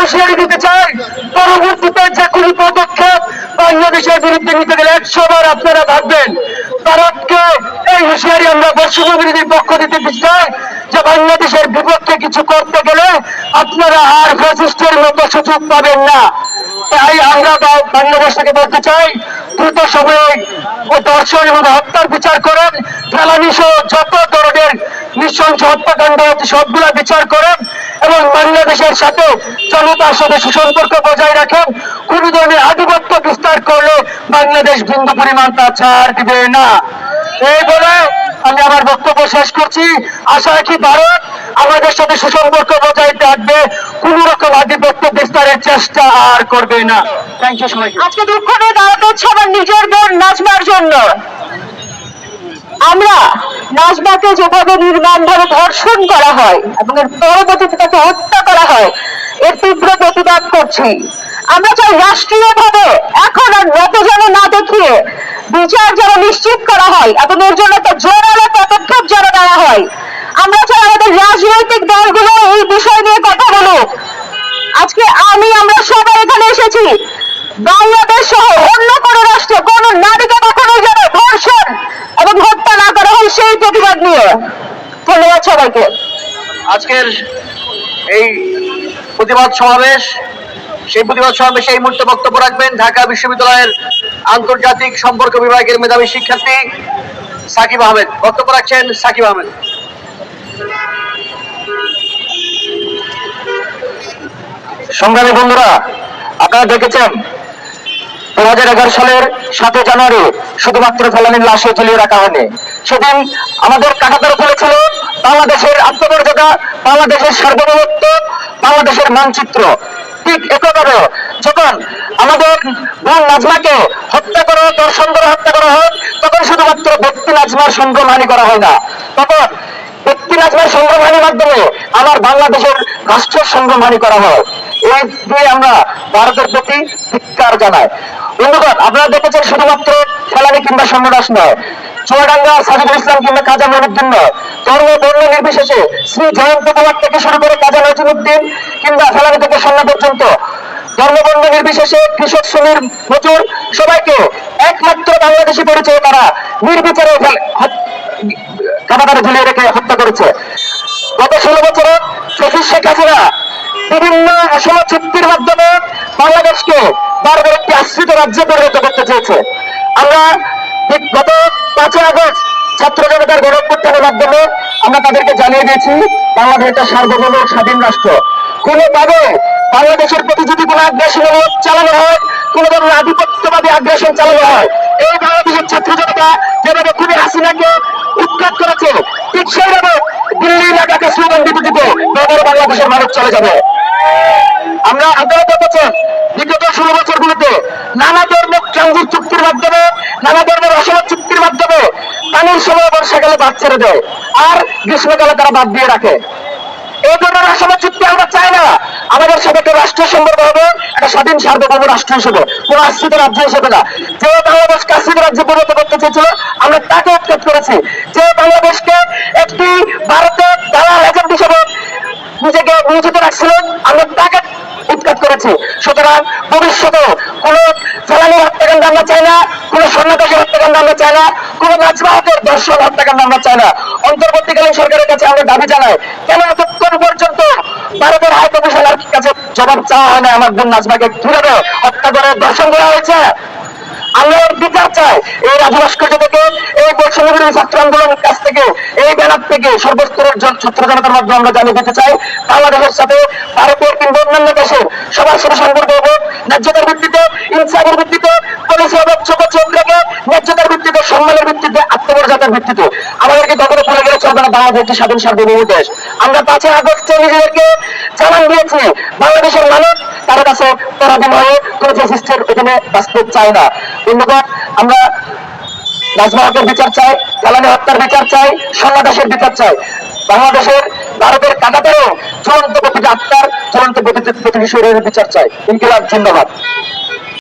হুঁশিয়ারি দিতে চাই, পরবর্তীতে যে কোনো পদক্ষেপ বাংলাদেশের বিরুদ্ধে নিতে গেলে 100 বার আপনারা ভাববেন। ভারতকে এই হুঁশিয়ারি আমরা বৈষম্য বিরোধীর পক্ষ দিতে চাই যে বাংলাদেশের বিপক্ষে কিছু করতে গেলে আপনারা আর ফ্যাসিস্টের মতো সুযোগ পাবেন না। তাই আমরা বাংলাদেশ থেকে বলতে চাই, দ্রুত সময়ে ও ধর্ষণ এবং হত্যার বিচার করেন, ফেলানি সহ যত ধরনের নৃশংস হত্যাকাণ্ড হচ্ছে সবগুলা বিচার করেন এবং বাংলাদেশের সাথে জনতার সাথে সুসম্পর্ক বজায় রাখেন। কোন ধরনের আধিপত্য বিস্তার করলে বাংলাদেশ বিন্দু পরিমাণ তা ছাড় দিবে না। এই বলে আমি আমার বক্তব্য শেষ করছি। আশা রাখি ভারত আমাদের সাথে সুসম্পর্ক বজায় রাখবে, কোন রকম আধিপত্য বিস্তারের চেষ্টা আর করবে না। থ্যাংক ইউ সবাইকে। আজকে দুঃখ নিয়ে দাঁড়াতে হচ্ছে আমার নিজের বোন নাজমার জন্য। আমরা নাজমাকে যেভাবে নির্মমভাবে ধর্ষণ করা হয় এবং এর পরবর্তীতে তাকে হত্যা করা হয়, এর তীব্র প্রতিবাদ করছি। আমরা চাই রাষ্ট্রীয়ভাবে এখন আর নত যেন না দেখিয়ে বিচার যেন নিশ্চিত করা হয় এবং এর জন্য একটা জোরালো পদক্ষেপ যেন নেওয়া হয়। আমরা চাই আমাদের রাজনৈতিক দলগুলো এই বিষয় নিয়ে কথা বলুক। আজকে আমরা সবাই এখানে এসেছি বাংলাদেশ সহ অন্য কোন রাষ্ট্রে কোন নারীকে কখনো যেন ধর্ষণ এবং হত্যা না করা হয় সেই প্রতিবাদ নিয়ে। ধন্যবাদ সবাইকে। আজকের এই প্রতিবাদ সমাবেশ, সেই প্রতিবাদ সমাবেশে এই মুহূর্তে বক্তব্য রাখবেন ঢাকা বিশ্ববিদ্যালয়ের আন্তর্জাতিক সম্পর্ক বিভাগের মেধাবী শিক্ষার্থী সাকিব আহমেদ। বক্তব্য রাখছেন সাকিব আহমেদ। সংগ্রামী বন্ধুরা, আপনারা দেখেছেন 2011 সালের 7 জানুয়ারি শুধুমাত্র ফেলানির লাশে ঝুলিয়ে রাখা হয়নি। সেদিন আমাদের কাঁটাতার উপরে ছিল বাংলাদেশের আত্মমর্যাদা, বাংলাদেশের সার্বভৌমত্ব, বাংলাদেশের মানচিত্র। ঠিক একইভাবে যখন আমাদের বোন নাজমাকে হত্যা করা, ধর্ষণ করে হত্যা করা হয়, তখন শুধুমাত্র ব্যক্তি নাজমার সংগ্রামহানি করা হয় না, তখন ব্যক্তি নাজমার সংগ্রামহানির মাধ্যমে আমার বাংলাদেশের রাষ্ট্রের সংগ্রামহানি করা হয়। এই দিয়ে আমরা ভারতের প্রতি ধিক্কার জানাই। বন্ধুগণ, আপনারা দেখেছেন শুধুমাত্র ফেলানি কিংবা সন্ন্যাস নয়, চুয়াডাঙ্গা সাজিদুল ইসলাম কিংবা কাজা মহিউদ্দিন নয়, ধর্ম বর্ণ নির্বিশেষে শ্রী জয়ন্ত কুমার থেকে শুরু করে কাজা নজরুদ্দিন কিংবা ফেলানি থেকে সন্না পর্যন্ত ধর্ম বর্ণ নির্বিশেষে কৃষক শ্রেণীর মজুর সবাইকে একমাত্র বাংলাদেশি পরিচয় তারা নির্বিচারে কারাগারে ঝুলিয়ে রেখে হত্যা করেছে। গত 16 বছরে শেখ হাসিনা বিভিন্ন অসম চুক্তির মাধ্যমে বাংলাদেশকে বারবার একটি আশ্রিত রাজ্যে পরিণত করতে চেয়েছে। আমরা গত 5 আগস্ট ছাত্র জনতার গণঅভ্যুত্থানের মাধ্যমে আমরা তাদেরকে জানিয়ে দিয়েছি বাংলাদেশ একটা সার্বভৌম স্বাধীন রাষ্ট্র। কোনোভাবে বাংলাদেশের প্রতি যদি কোনো আগ্রাসন চালানো হয়, কোন ধরনের আধিপত্যবাদী আগ্রাসন চালানো হয়, এই বাংলাদেশের ছাত্র জনতা যেভাবে খুবই হাসিনাকে উৎখাত করেছে, ঠিক সেইভাবে দিল্লি এলাকাকে স্লোগান দিতে দিতে বাংলাদেশের মানুষ চলে যাবে। আমরা আপনারা দেখেছেন বিগত 16 বছরগুলোতে নানা ধর্মের ট্রানজিট চুক্তির মাধ্যমে, নানা ধর্মের অসম চুক্তির মাধ্যমে পানির সময় বর্ষাকালে বাদ ছেড়ে দেয় আর গ্রীষ্মকালে তারা বাদ দিয়ে রাখে। এই ধরনের অসম চুক্তি আমরা চাই না। আমাদের সাথে একটা রাষ্ট্র সম্পর্ক হবে একটা স্বাধীন সার্বভৌম রাষ্ট্র হিসেবে, কোন আশ্রিত রাজ্য হিসেবে না। যে বাংলাদেশকে আশ্রিত রাজ্যে পরিণত করতে চেয়েছিল আমরা তাকে উৎখাত করেছি। যে বাংলাদেশকে একটি ভারতের দালাল এজেন্ট হিসেবে নিজেকে নিয়োজিত রাখছিলেন আমরা তাকে উৎখাত করেছি। সুতরাং ভবিষ্যতে কোন ফেলানি হত্যাকাণ্ড আমরা চাই না, কোন সন্ন্যাসী হত্যাকাণ্ড আমরা চাই না, কোন নাজমাতের দর্শন হত্যাকাণ্ড আমরা চাই না। অন্তর্বর্তীকালীন সরকারের কাছে আমরা দাবি জানাই, কেন এতক্ষণ পর্যন্ত ভারতের হাই কমিশনার কাছে জবাব চাওয়া হয় না আমার বোন নাজমাকে কিভাবে হত্যা করে দর্শন করা হয়েছে। আমরা বিচার চাই এই রাজু ভাস্কর্য থেকে, এই বৈষম্য বিরোধী ছাত্র আন্দোলনের কাছ থেকে, এই ব্যানার থেকে সর্বস্তরের ছাত্র জনতার মাধ্যমে আমরা জানিয়ে দিতে চাই বাংলাদেশের সাথে ভারতের কিংবা অন্যান্য দেশের সবার সাথে সম্পর্ক হবে ন্যায্যতার ভিত্তিতে, ইনসাফের ভিত্তিতে, পলিসি হবে চোখ চোখ রেখে ন্যায্যতার ভিত্তিতে, সম্মানের ভিত্তিতে, আত্মমর্যাদার ভিত্তিতে। আমাদেরকে কখনো ভুলে গেলে চলবে না, বাংলাদেশ একটি স্বাধীন সার্বভৌম দেশ। আমরা 5 আগস্টে নিজেদেরকে জানান দিয়েছি বাংলাদেশের মানুষ তার কাছে পরাধীন হয়ে কোন ফ্যাসিস্টের এখানে বাস্তব চায় না। বন্ধুগণ, আমরা নাজমা হকের বিচার চাই, ফেলানি হত্যার বিচার চাই, সন্ন্যাসের বিচার চাই। বাংলাদেশের ভারতের কাঁটাতারেও চূড়ান্ত প্রতিটি আত্মার চূড়ান্ত প্রতিটি শরীরের বিচার চাই। ইনকিলাব জিন্দাবাদ।